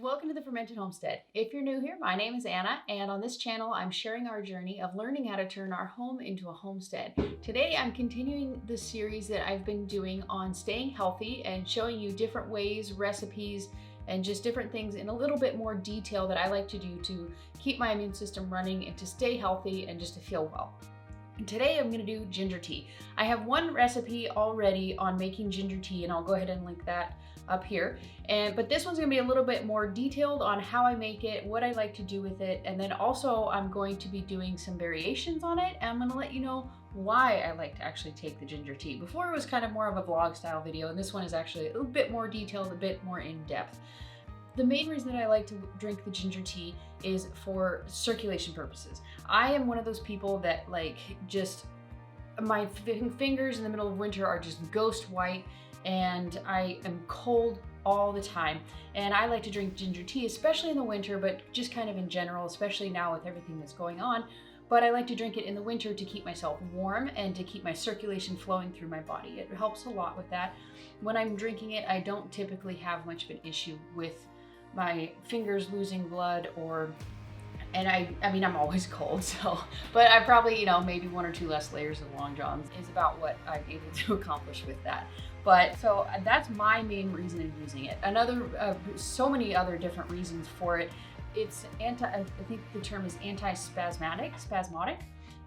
Welcome to the Fermented Homestead. If you're new here, my name is Anna, and on this channel, I'm sharing our journey of learning how to turn our home into a homestead. Today, I'm continuing the series that I've been doing on staying healthy and showing you different ways, recipes, and just different things in a little bit more detail that I like to do to keep my immune system running and to stay healthy and just to feel well. And today I'm going to do ginger tea. I have one recipe already on making ginger tea, and I'll go ahead and link that up here. But this one's going to be a little bit more detailed on how I make it, what I like to do with it, and then also I'm going to be doing some variations on it, and I'm going to let you know why I like to actually take the ginger tea. Before it was kind of more of a vlog style video, and this one is actually a little bit more detailed, a bit more in depth. The main reason that I like to drink the ginger tea is for circulation purposes. I am one of those people that my fingers in the middle of winter are just ghost white, and I am cold all the time. And I like to drink ginger tea, especially in the winter, but just kind of in general, especially now with everything that's going on. But I like to drink it in the winter to keep myself warm and to keep my circulation flowing through my body. It helps a lot with that. When I'm drinking it, I don't typically have much of an issue with my fingers losing blood and I mean, I'm always cold, so, but I probably, maybe one or two less layers of long johns is about what I'm able to accomplish with that. But so that's my main reason in using it. So many other different reasons for it. It's I think the term is spasmodic.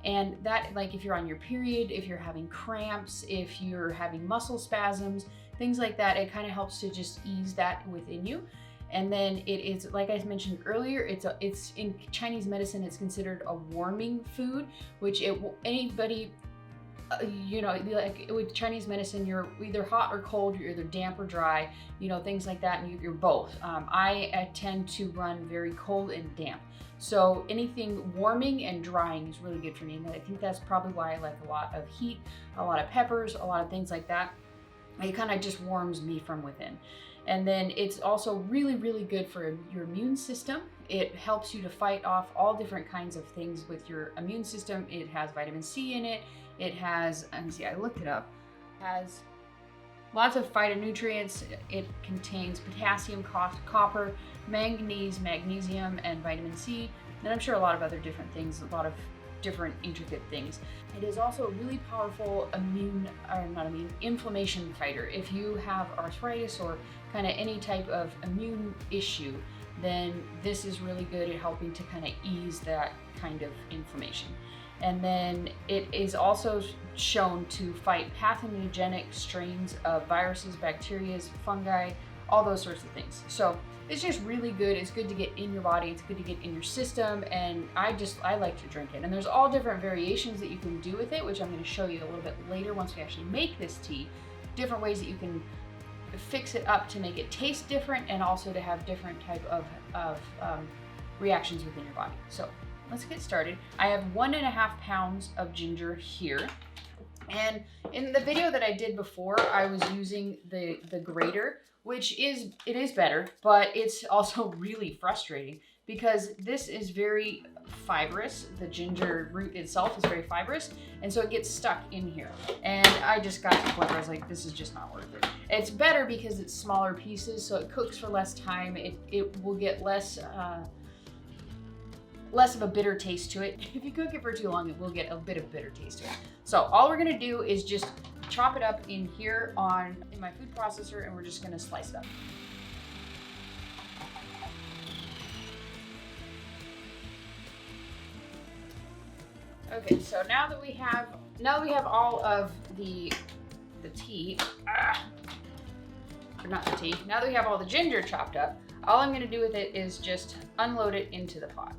And that, like, if you're on your period, if you're having cramps, if you're having muscle spasms, things like that, it kind of helps to just ease that within you. And then it is, like I mentioned earlier, it's in Chinese medicine, it's considered a warming food, which anybody, like with Chinese medicine, you're either hot or cold, you're either damp or dry, things like that, and you're both. I tend to run very cold and damp. So anything warming and drying is really good for me. And I think that's probably why I like a lot of heat, a lot of peppers, a lot of things like that. It kind of just warms me from within. And then it's also really, really good for your immune system. It helps you to fight off all different kinds of things with your immune system. It has vitamin C in it. It has, I looked it up, it has lots of phytonutrients. It contains potassium, copper, manganese, magnesium, and vitamin C. And I'm sure a lot of other different things, a lot of different intricate things. It is also a really powerful inflammation fighter. If you have arthritis or kind of any type of immune issue, then this is really good at helping to kind of ease that kind of inflammation. And then it is also shown to fight pathogenic strains of viruses, bacteria, fungi, all those sorts of things. So it's just really good. It's good to get in your body. It's good to get in your system. And I like to drink it. And there's all different variations that you can do with it, which I'm going to show you a little bit later once we actually make this tea. Different ways that you can fix it up to make it taste different and also to have different type of reactions within your body. So let's get started. I have 1.5 pounds of ginger here. And in the video that I did before, I was using the grater, which is better, but it's also really frustrating because this is very fibrous. The ginger root itself is very fibrous, and so it gets stuck in here. And I just got to the point where I was like, this is just not worth it. It's better because it's smaller pieces, so it cooks for less time. It will get less of a bitter taste to it. If you cook it for too long, it will get a bit of bitter taste to it. So all we're gonna do is just chop it up in here in my food processor, and we're just gonna slice it up. Okay, so now that we have all of the tea, or not the tea, now that we have all the ginger chopped up, all I'm gonna do with it is just unload it into the pot.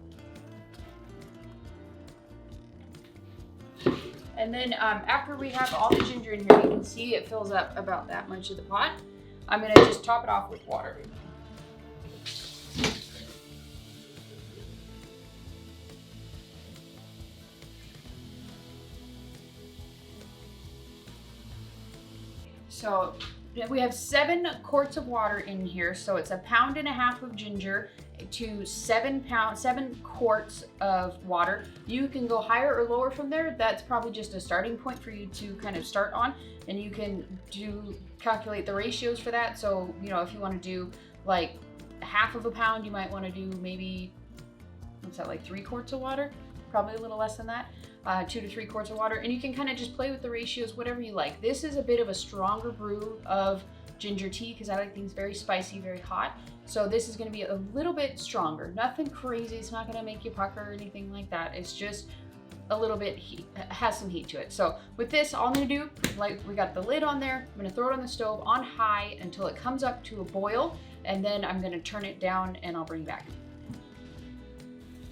And then after we have all the ginger in here, you can see it fills up about that much of the pot. I'm gonna just top it off with water. So we have 7 quarts of water in here. So it's 1.5 pounds of ginger to 7 quarts of water. You can go higher or lower from there. That's probably just a starting point for you to kind of start on, and you can calculate the ratios for that. So, if you want to do like half of a pound, you might want to do maybe, what's that, like 3 quarts of water? Probably a little less than that. 2 to 3 quarts of water, and you can kind of just play with the ratios, whatever you like. This is a bit of a stronger brew of ginger tea because I like things very spicy, very hot. So this is going to be a little bit stronger. Nothing crazy. It's not going to make you pucker or anything like that. It's just a little bit heat, has some heat to it. So with this, all I'm going to do, like we got the lid on there, I'm going to throw it on the stove on high until it comes up to a boil, and then I'm going to turn it down and I'll bring it back.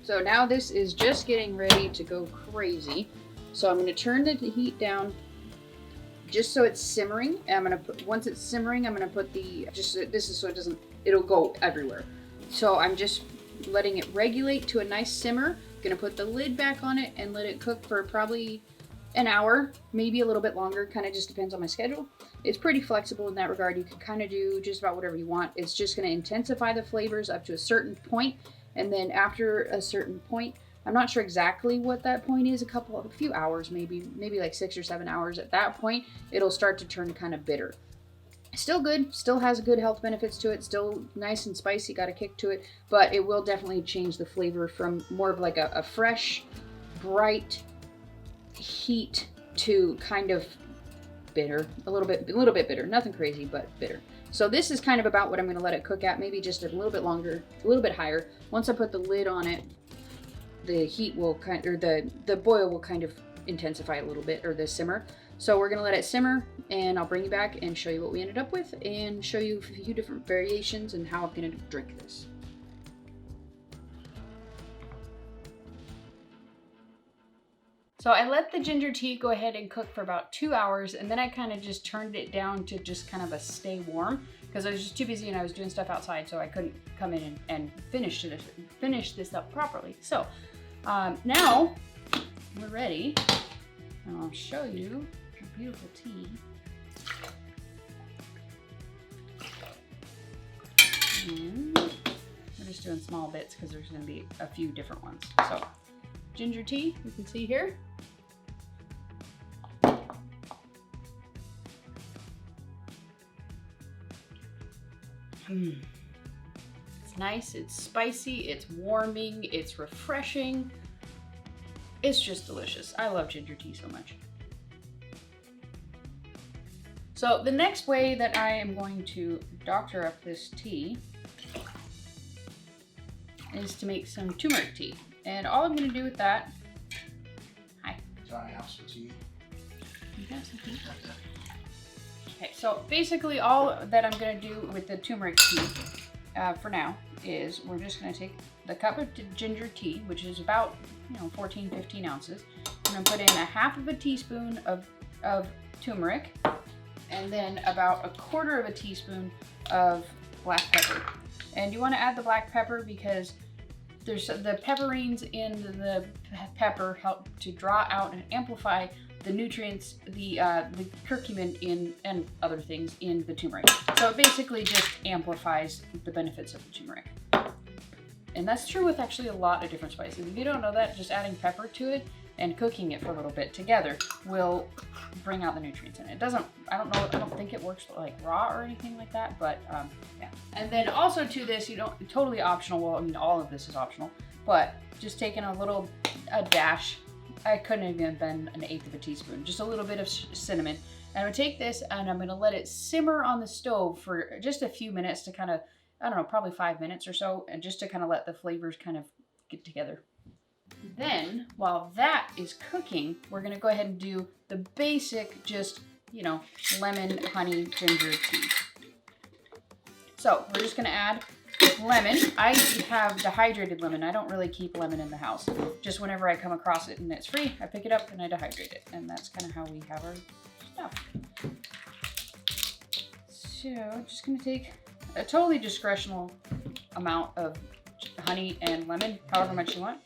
So now this is just getting ready to go crazy. So I'm going to turn the heat down just so it's simmering. And I'm going to put, once it's simmering, I'm going to put the, this is so it doesn't, it'll go everywhere. So I'm just letting it regulate to a nice simmer. I'm going to put the lid back on it and let it cook for probably an hour, maybe a little bit longer, kind of just depends on my schedule. It's pretty flexible in that regard. You can kind of do just about whatever you want. It's just going to intensify the flavors up to a certain point. And then after a certain point, I'm not sure exactly what that point is, a few hours, maybe like 6 or 7 hours. At that point, it'll start to turn kind of bitter. Still good, still has good health benefits to it, still nice and spicy, got a kick to it, but it will definitely change the flavor from more of like a fresh, bright heat to kind of bitter, a little bit bitter, nothing crazy, but bitter. So this is kind of about what I'm going to let it cook at, maybe just a little bit longer, a little bit higher. Once I put the lid on it, the heat will the boil will kind of intensify a little bit, or the simmer. So we're going to let it simmer, and I'll bring you back and show you what we ended up with and show you a few different variations and how I'm going to drink this. So I let the ginger tea go ahead and cook for about 2 hours, and then I kind of just turned it down to just kind of a stay warm because I was just too busy and I was doing stuff outside, so I couldn't come in and finish this up properly. So now we're ready, and I'll show you our beautiful tea. And we're just doing small bits because there's going to be a few different ones. So ginger tea, you can see here. It's nice, it's spicy, it's warming, it's refreshing. It's just delicious. I love ginger tea so much. So the next way that I am going to doctor up this tea is to make some turmeric tea. And all I'm going to do with that... Hi. Can I have some tea? You got some tea? Okay, so basically all that I'm going to do with the turmeric tea for now is we're just going to take the cup of ginger tea, which is about 14, 15 ounces. I'm going to put in a half of a teaspoon of turmeric, and then about a quarter of a teaspoon of black pepper. And you want to add the black pepper because there's the pepperines in the pepper help to draw out and amplify the nutrients, the curcumin and other things in the turmeric. So it basically just amplifies the benefits of the turmeric. And that's true with actually a lot of different spices. If you don't know that, just adding pepper to it and cooking it for a little bit together will bring out the nutrients in it. It doesn't, I don't think it works like raw or anything like that, but yeah. And then also to this, totally optional, well, I mean, all of this is optional, but just taking a dash, I couldn't even been an eighth of a teaspoon, just a little bit of cinnamon. And I'm gonna take this and I'm gonna let it simmer on the stove for just a few minutes to kind of, I don't know, probably 5 minutes or so, and just to kind of let the flavors kind of get together. Then, while that is cooking, we're gonna go ahead and do the basic, just, lemon, honey, ginger tea. So we're just gonna add lemon. I have dehydrated lemon. I don't really keep lemon in the house. Just whenever I come across it and it's free, I pick it up and I dehydrate it. And that's kind of how we have our stuff. So just gonna take a totally discretional amount of honey and lemon, however much you want.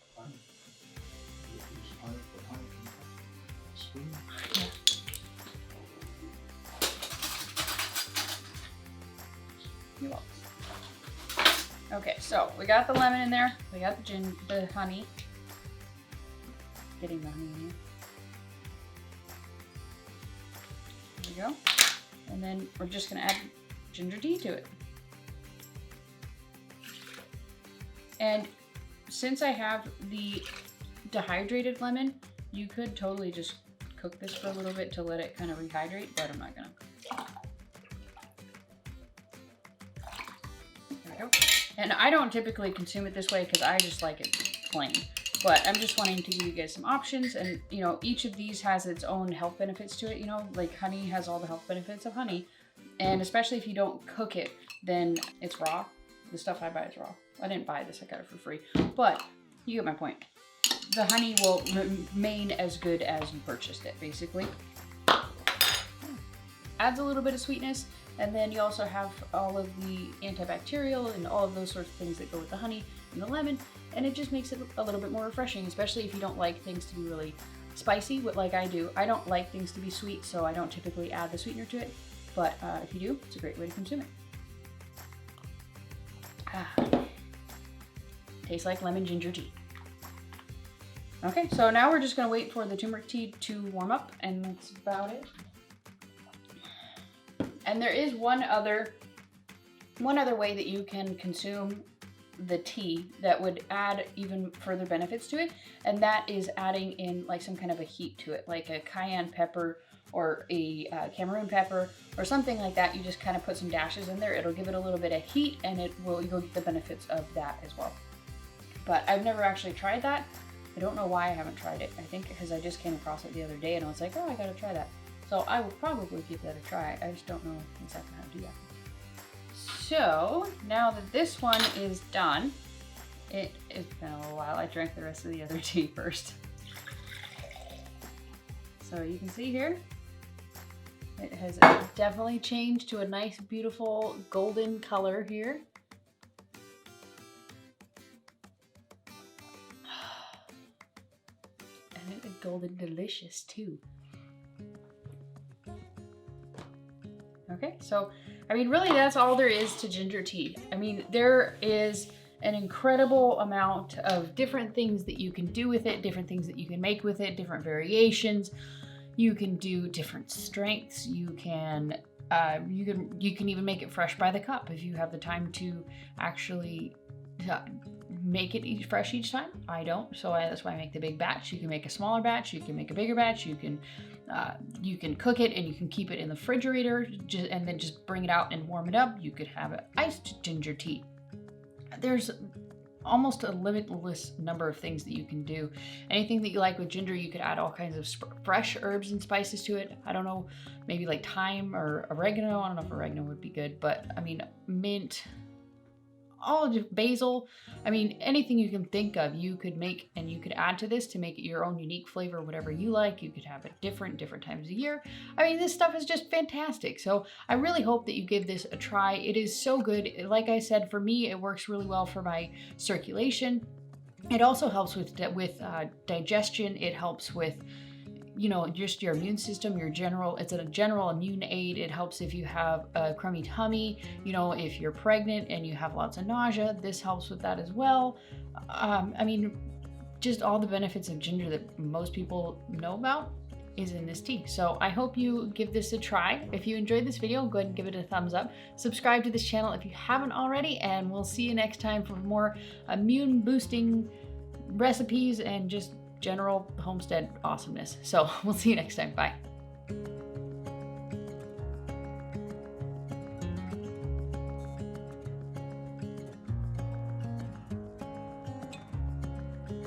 You're welcome. Okay, so we got the lemon in there. We got the honey. Getting the honey in here. There we go. And then we're just gonna add ginger tea to it. And since I have the dehydrated lemon, you could totally just cook this for a little bit to let it kind of rehydrate, but I'm not gonna. There we go. And I don't typically consume it this way because I just like it plain. But I'm just wanting to give you guys some options, and you know, each of these has its own health benefits to it. You know, like honey has all the health benefits of honey, and especially if you don't cook it, then it's raw. The stuff I buy is raw. I didn't buy this, I got it for free, but you get my point. The honey will remain as good as you purchased it, basically. Adds a little bit of sweetness, and then you also have all of the antibacterial and all of those sorts of things that go with the honey and the lemon, and it just makes it a little bit more refreshing, especially if you don't like things to be really spicy, like I do. I don't like things to be sweet, so I don't typically add the sweetener to it, but if you do, it's a great way to consume it. Tastes like lemon ginger tea. Okay, so now we're just gonna wait for the turmeric tea to warm up, and that's about it. And there is one other way that you can consume the tea that would add even further benefits to it, and that is adding in like some kind of a heat to it, like a cayenne pepper or a Cameroon pepper or something like that. You just kind of put some dashes in there. It'll give it a little bit of heat, and you'll get the benefits of that as well. But I've never actually tried that. I don't know why I haven't tried it. I think because I just came across it the other day and I was like, oh, I gotta try that. So I will probably give that a try. I just don't know exactly how to do that. So now that this one is done, it's been a little while. I drank the rest of the other tea first. So you can see here, it has definitely changed to a nice, beautiful golden color here. And it's golden delicious too. Okay, so, I mean, really that's all there is to ginger tea. I mean, there is an incredible amount of different things that you can do with it, different things that you can make with it, different variations. You can do different strengths. You can even make it fresh by the cup if you have the time to actually make it fresh each time. I don't, so that's why I make the big batch. You can make a smaller batch, you can make a bigger batch, you can cook it and you can keep it in the refrigerator and then just bring it out and warm it up. You could have an iced ginger tea. There's almost a limitless number of things that you can do. Anything that you like with ginger, you could add all kinds of fresh herbs and spices to it. I don't know, maybe like thyme or oregano. I don't know if oregano would be good, but I mean, mint, all of basil. I mean, anything you can think of, you could make and you could add to this to make it your own unique flavor, whatever you like. You could have it different times of year. I mean, this stuff is just fantastic. So I really hope that you give this a try. It is so good. Like I said, for me, it works really well for my circulation. It also helps with digestion. It helps with, you know, just your immune system, it's a general immune aid. It helps if you have a crummy tummy, you know, if you're pregnant and you have lots of nausea, this helps with that as well. I mean, just all the benefits of ginger that most people know about is in this tea. So I hope you give this a try. If you enjoyed this video, go ahead and give it a thumbs up. Subscribe to this channel if you haven't already, and we'll see you next time for more immune boosting recipes and just general homestead awesomeness. So we'll see you next time. Bye.